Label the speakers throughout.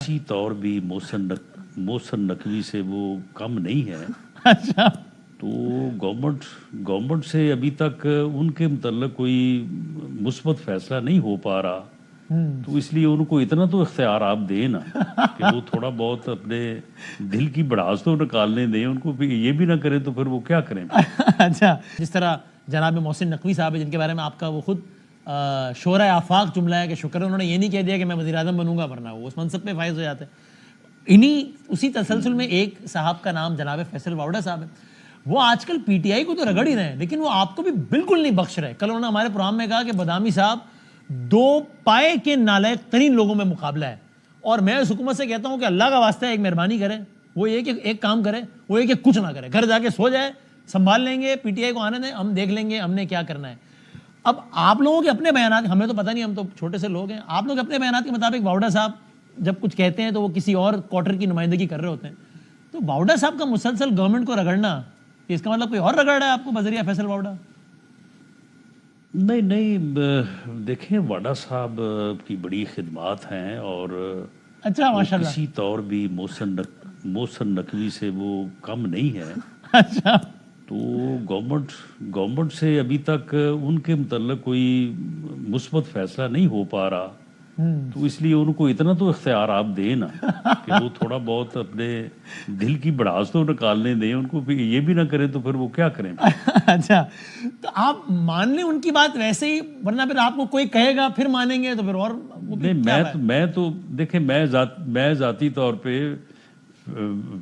Speaker 1: کسی طور بھی محسن نقوی سے وہ کم نہیں ہے.
Speaker 2: اچھا
Speaker 1: تو گورنمنٹ سے ابھی تک ان کے متعلق کوئی مثبت فیصلہ نہیں ہو پا رہا, تو اس لیے ان کو اتنا تو اختیار آپ دیں نا کہ وہ تھوڑا بہت اپنے دل کی بڑھاس تو نکالنے دیں. ان کو یہ بھی نہ کریں تو پھر وہ کیا کریں.
Speaker 2: اچھا, جس طرح جناب محسن نقوی صاحب ہے, جن کے بارے میں آپ کا وہ خود شورۂ آفاق جملہ ہے کہ شکر ہے انہوں نے یہ نہیں کہہ دیا کہ میں وزیر اعظم بنوں گا, ورنہ وہ اس منصب پہ فائز ہو جاتے ہیں. اسی تسلسل میں ایک صاحب کا نام جناب فیصل واوڈا صاحب ہے. وہ آج کل پی ٹی آئی کو تو رگڑ ہی رہے ہیں, لیکن وہ آپ کو بھی بالکل نہیں بخش رہے. کل انہوں نے ہمارے پروگرام میں کہا کہ بادامی صاحب 2 پائے کے نالائق ترین لوگوں میں مقابلہ ہے, اور میں اس حکومت سے کہتا ہوں کہ اللہ کا واسطہ ایک مہربانی کرے, وہ یہ کہ ایک کام کرے, وہ یہ کہ کچھ نہ کرے, گھر جا کے سو جائے, سنبھال لیں گے, پی ٹی آئی کو آنے دیں, ہم دیکھ لیں گے ہم نے کیا کرنا ہے. اب آپ لوگوں کے اپنے بیانات, ہمیں تو پتہ نہیں, ہم تو چھوٹے سے لوگ ہیں, آپ لوگ اپنے بیانات کے مطابق واوڈا صاحب جب کچھ کہتے ہیں تو وہ کسی اور کوارٹر کی نمائندگی کر رہے ہوتے ہیں. تو واوڈا صاحب کا مسلسل گورنمنٹ کو رگڑنا, اس کا مطلب کوئی اور رگڑ رہا ہے آپ کو بذریعہ فیصل واوڈا؟
Speaker 1: نہیں, دیکھیں واڈا صاحب کی بڑی خدمات ہیں, اور
Speaker 2: اچھا ماشاءاللہ,
Speaker 1: کسی طور بھی محسن نقوی سے وہ کم نہیں ہے.
Speaker 2: اچھا
Speaker 1: تو گورنمنٹ سے ابھی تک ان کے متعلق کوئی مثبت فیصلہ نہیں ہو پا رہا, تو اس لیے ان کو اتنا تو اختیار آپ دیں نا کہ وہ تھوڑا بہت اپنے دل کی بڑھاس تو نکالنے دیں. ان کو یہ بھی نہ کریں تو پھر وہ کیا کریں.
Speaker 2: اچھا, تو آپ مان لیں ان کی بات ویسے ہی, ورنہ پھر آپ کو کوئی کہے گا پھر مانیں گے تو پھر اور
Speaker 1: نہیں, میں تو دیکھیں میں ذاتی طور پہ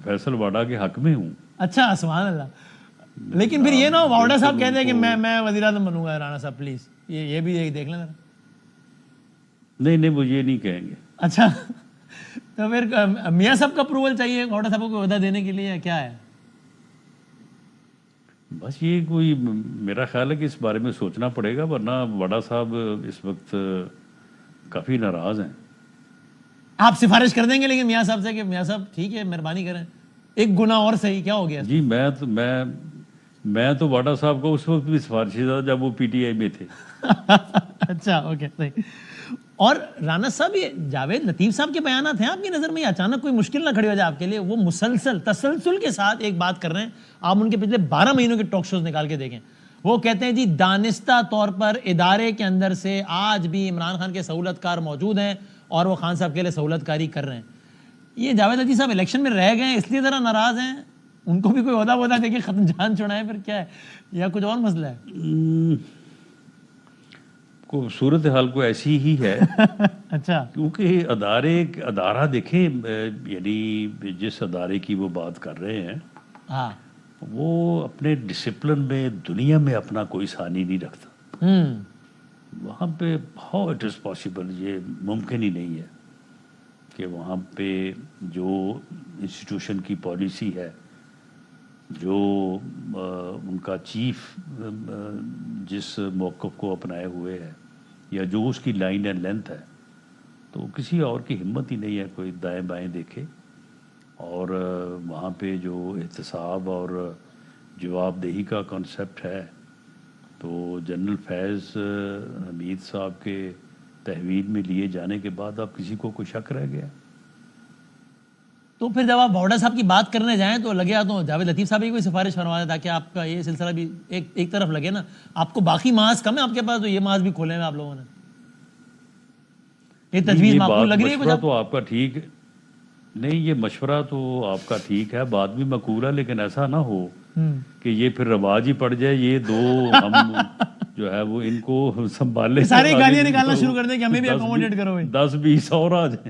Speaker 1: فیصل واڈا کے حق میں ہوں.
Speaker 2: اچھا سبحان اللہ. لیکن پھر یہ نہ ہو واوڈا صاحب کہتے ہیں کہ میں وزیر اعظم بنوں گا, رانا صاحب پلیز یہ بھی دیکھ لیں ذرا.
Speaker 1: نہیں, وہ یہ نہیں کہیں گے.
Speaker 2: اچھا, تو پھر میاں صاحب کا اپروول چاہیے واوڈا صاحب کو عہدہ دینے کے لیے, یا کیا ہے؟
Speaker 1: بس یہ کوئی میرا خیال ہے کہ اس بارے میں سوچنا پڑے گا, ورنہ واڈا صاحب اس وقت کافی ناراض ہیں.
Speaker 2: آپ سفارش کر دیں گے لیکن میاں صاحب سے کہ میاں صاحب ٹھیک ہے مہربانی کریں, ایک گناہ اور صحیح, کیا ہو گیا؟
Speaker 1: جی میں تو واڈا صاحب کو اس وقت بھی سفارش تھا جب وہ پی ٹی آئی میں تھے.
Speaker 2: اچھا اوکے صحیح. اور رانا صاحب, یہ جاوید لطیف صاحب کے بیانات ہیں آپ کی نظر میں, یہ اچانک کوئی مشکل نہ کھڑی ہو جائے آپ کے لیے؟ وہ مسلسل تسلسل کے ساتھ ایک بات کر رہے ہیں, آپ ان کے پچھلے 12 مہینوں کے ٹاک شوز نکال کے دیکھیں. وہ کہتے ہیں جی دانستہ طور پر ادارے کے اندر سے آج بھی عمران خان کے سہولت کار موجود ہیں اور وہ خان صاحب کے لیے سہولت کاری کر رہے ہیں. یہ جاوید لطیف صاحب الیکشن میں رہ گئے اس لیے ذرا ناراض ہیں, ان کو بھی کوئی عہدہ وہدہ دے کے ختم جان چھڑائیں پھر کیا ہے, یا کچھ اور مسئلہ ہے؟
Speaker 1: صورت حال کو ایسی ہی ہے.
Speaker 2: اچھا,
Speaker 1: کیونکہ ادارہ دیکھیں, یعنی جس ادارے کی وہ بات کر رہے ہیں,
Speaker 2: ہاں,
Speaker 1: وہ اپنے ڈسپلن میں دنیا میں اپنا کوئی ثانی نہیں رکھتا. وہاں پہ ہاؤ اٹ از پاسبل, یہ ممکن ہی نہیں ہے کہ وہاں پہ جو انسٹیٹیوشن کی پالیسی ہے, جو ان کا چیف جس موقف کو اپنائے ہوئے ہے, یا جو اس کی لائن اینڈ لینتھ ہے, تو کسی اور کی ہمت ہی نہیں ہے کوئی دائیں بائیں دیکھے. اور وہاں پہ جو احتساب اور جواب دہی کا کانسیپٹ ہے, تو جنرل فیض حمید صاحب کے تحویل میں لیے جانے کے بعد اب کسی کو کوئی شک رہ گیا؟
Speaker 2: تو پھر جب آپ واوڈا صاحب کی بات کرنے جائیں تو لگے تو جاوید لطیف صاحب ہی کوئی سفارش فرما دیں تاکہ آپ کا یہ سلسلہ بھی ایک طرف لگے نا. آپ کو باقی محاذ کم ہے آپ کے پاس, تو یہ محاذ بھی کھولے ہیں آپ لوگوں نے. یہ تجویز معقول لگ رہی ہے؟
Speaker 1: مشورہ تو آپ کا ٹھیک نہیں, یہ مشورہ تو آپ کا ٹھیک ہے, بات بھی معقول ہے, لیکن ایسا نہ ہو کہ یہ پھر رواج ہی پڑ جائے. یہ دو ہم جو ہے وہ ان کو سنبھالنے,
Speaker 2: ساری گالیاں نکالنا شروع کر دیں کہ ہمیں بھی اکوموڈیٹ کرو.
Speaker 1: 10-20 اور آ جائیں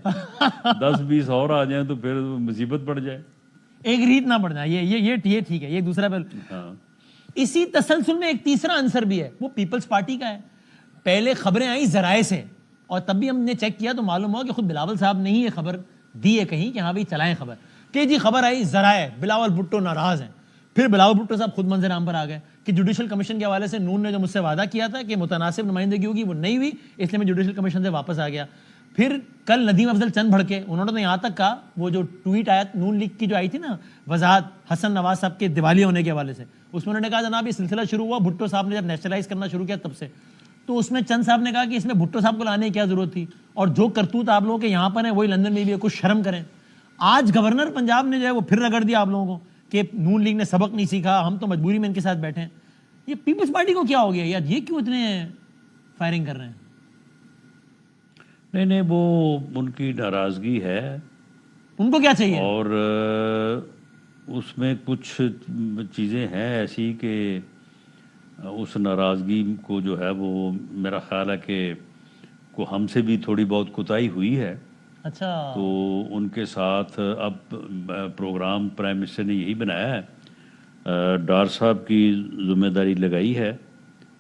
Speaker 1: 10-20 اور آ جائیں تو پھر مصیبت پڑ جائے.
Speaker 2: ایک ریت نہ پڑ جائے. یہ ٹھیک ہے. یہ دوسرا پہلو. اسی تسلسل میں ایک تیسرا عنصر بھی ہے, وہ پیپلز پارٹی کا ہے. پہلے خبریں آئیں ذرائع سے, اور تب بھی ہم نے چیک کیا تو معلوم ہوا کہ خود بلاول صاحب نے ہی یہ خبر دی ہے کہیں کہ ہاں بھائی چلائیں خبر, کہ جی خبر آئی ذرائع بلاول بھٹو ناراض ہیں. پھر بلاول بھٹو صاحب خود منظر عام پر آ گئے کہ جوڈیشل کمیشن کے حوالے سے نون نے جو مجھ سے وعدہ کیا تھا کہ متناسب نمائندگی ہوگی, وہ نہیں ہوئی, اس لیے میں جوڈیشل کمیشن سے واپس آ گیا. پھر کل ندیم افضل چند بھڑکے, انہوں نے یہاں تک کہا, وہ جو ٹویٹ آیا نون لیگ کی جو آئی تھی نا وضاحت حسن نواز صاحب کے دیوالیہ ہونے کے حوالے سے, اس میں انہوں نے کہا جناب یہ سلسلہ شروع ہوا بھٹو صاحب نے جب نیشنلائز کرنا شروع کیا تب سے, تو اس میں چند صاحب نے کہا کہ اس میں بھٹو صاحب کو لانے کی کیا ضرورت تھی, اور جو کرتوت آپ لوگوں کے یہاں پر ہیں وہی لندن میں بھی ہے, کچھ شرم کریں. آج گورنر پنجاب نے جو ہے وہ پھر رگڑ دیا آپ لوگوں کو کہ نون لیگ نے سبق نہیں سیکھا, ہم تو مجبوری میں ان کے ساتھ بیٹھے ہیں. یہ پیپلز پارٹی کو کیا ہو گیا یار, یہ کیوں اتنے فائرنگ کر رہے ہیں؟
Speaker 1: نہیں وہ ان کی ناراضگی ہے,
Speaker 2: ان کو کیا چاہیے؟
Speaker 1: اور اس میں کچھ چیزیں ہیں ایسی کہ اس ناراضگی کو جو ہے وہ میرا خیال ہے کہ کو ہم سے بھی تھوڑی بہت کوتاہی ہوئی ہے.
Speaker 2: اچھا,
Speaker 1: تو ان کے ساتھ اب پروگرام پرائم منسٹر نے یہی بنایا ہے, ڈار صاحب کی ذمہ داری لگائی ہے,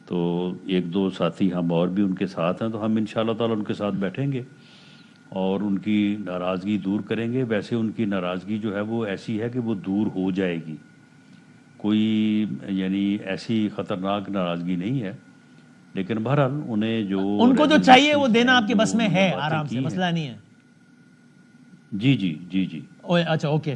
Speaker 1: تو ایک دو ساتھی ہم اور بھی ان کے ساتھ ہیں, تو ہم انشاءاللہ تعالی ان کے ساتھ بیٹھیں گے اور ان کی ناراضگی دور کریں گے. ویسے ان کی ناراضگی جو ہے وہ ایسی ہے کہ وہ دور ہو جائے گی, کوئی یعنی ایسی خطرناک ناراضگی نہیں ہے, لیکن بہرحال انہیں جو
Speaker 2: ان کو جو چاہیے وہ دینا آپ کے بس میں ہے, آرام سے, مسئلہ نہیں ہے.
Speaker 1: جی.
Speaker 2: اچھا اوکے.